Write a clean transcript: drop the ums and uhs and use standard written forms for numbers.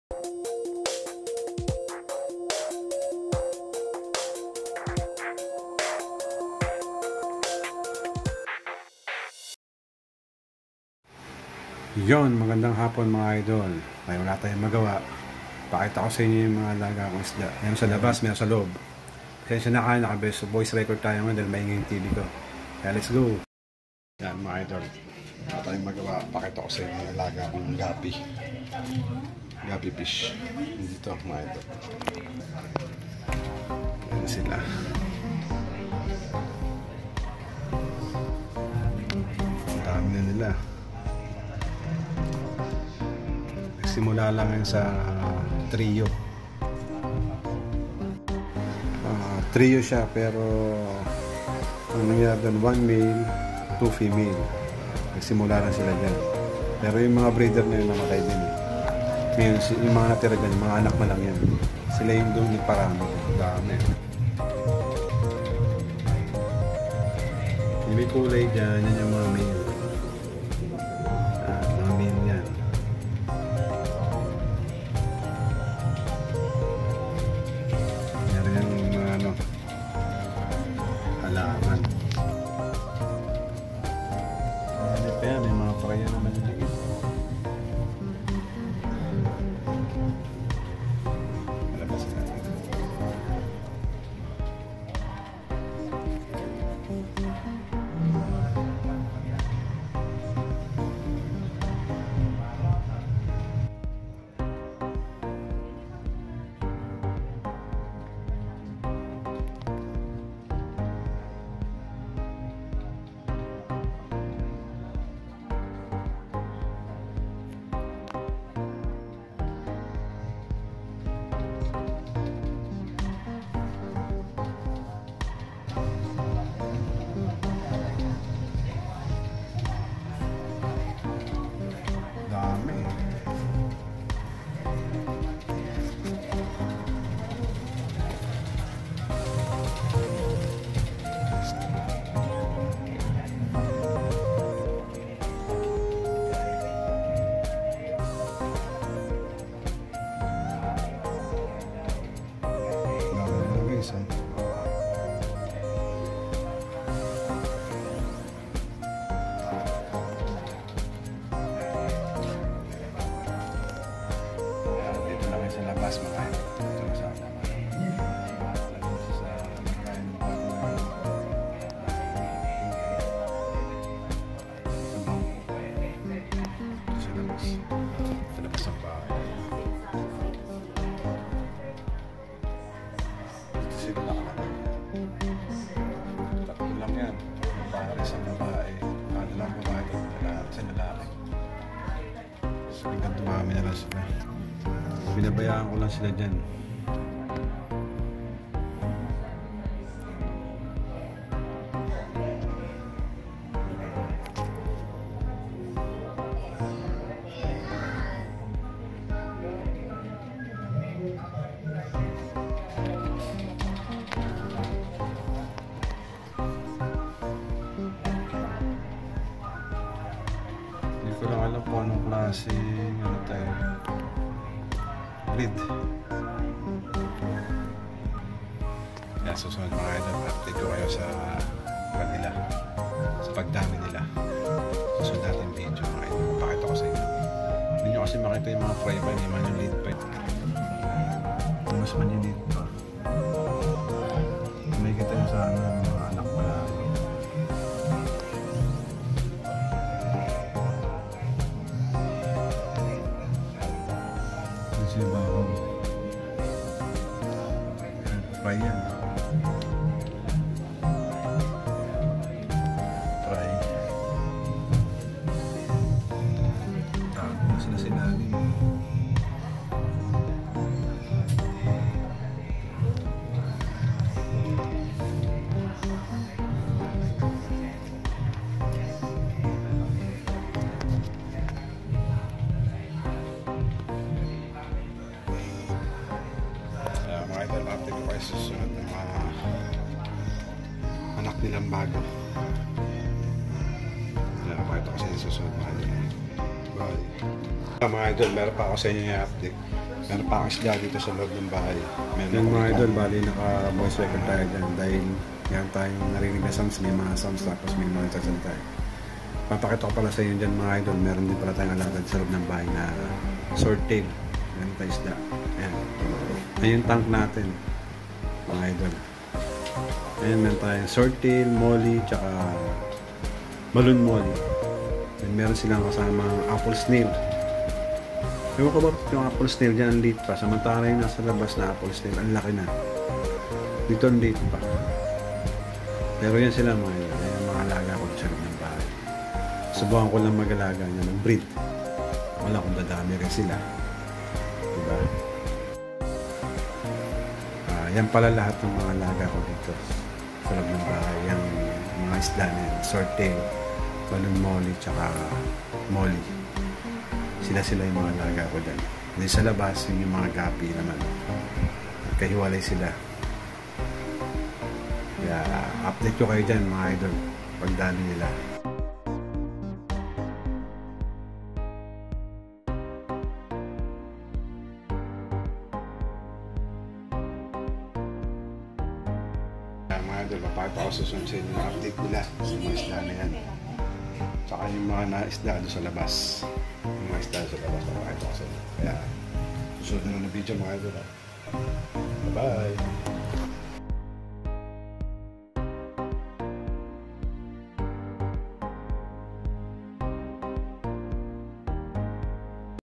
Yon, magandang hapon mga idol. May wala tayong magawa. Pakita ko sa inyo yung mga alaga kong isda. Meron sa labas, meron sa loob. Kaya siya naka voice record tayo ngayon dahil maingay yung TV ko. Kaya let's go. Yan mga idol. Wala tayong magawa. Pakita ko sa inyo yung alaga kong gapi. Gapi fish. Dito mga idol. Yan sila. Ang dami na nila. Simula lang yun sa trio. Trio siya pero ang nangyari doon, 1 male, 2 female. Nagsimula lang sila dyan. Pero yung mga breeder na yun namatay din. Ngayon, yung mga natira dyan, yung mga anak na lang yan. Sila yung doon nagparami. Dami. Yung may kulay dyan, yan yung mga male. Mga male yan. Halaman. May mga paraya naman yung lagi. Malabas ka. Dito lang sa labas makain. Dito sa labas ang bahay. Dito sila nakalagay. Tatlo lang yan. Pare sa babae. Ano lang babae sa lalaki. So, hanggang dumami na lang sila. Binabayaan ko lang sila dyan. Hindi ko lang alam kung anong klase breed. Kaya susunod mga idol, update ko kayo sa kanila, sa pagdami nila. Susunod natin video mga idol, pakita ko sa inyo. Hindi nyo kasi makita yung mga fry pa, yung manulid pa. Mas manulid pa. May kita yung sa mga anak pala. Kasi bago fry yan. Fry. Tapos na sila din. Mga idol, update ko kayo susunod ng mga anak nilang bago. Pakita ko sa inyo susunod mga idol. Bye. Mga idol, meron pa ako sa inyo yung update. Meron pa akong isda dito sa loob ng bahay. Meron mga idol, bali naka-voice record tayo dyan dahil yan tayong narinig na sounds, may mga sounds tapos may mga nagsasalita tayo. Papakita ko pala sa inyo dyan mga idol, meron din pala tayong alagad sa loob ng bahay na swordtail. Meron tayong isda. Ayan. Ayan yung tank natin mga idol. Ayan, meron tayong swordtail, molly, tsaka balloon molly. And meron silang kasamang apple snail. Ewan ko ba yung apple snail dyan ang late pa. Samantala yung nasa labas na apple snail, ang laki na. Dito ang late pa. Pero yan sila mga yun. Yan yung mga alaga ko sa loob ng bahay. Subukan ko lang mag-alaga niya ng breed. Wala kung dadami rin sila. Diba? Yan pala lahat ng mga alaga ko dito sa loob ng bahay. Yung mga isda na yan. Swordtail, balloon molly, tsaka molly. Sila yung mga alaga ko dyan. Hindi sa labas, yung mga gapi naman. Kahiwalay sila. Kaya update ko kayo dyan mga idol. Pagdami nila. Mga idol, papakita ko susunod sa inyo yung update nila sa mga isda na yan. Tsaka yung mga naisda doon sa labas. Yung mga isda sa labas na makita ko sa inyo. Kaya susunod na ng video mga idol. Bye-bye!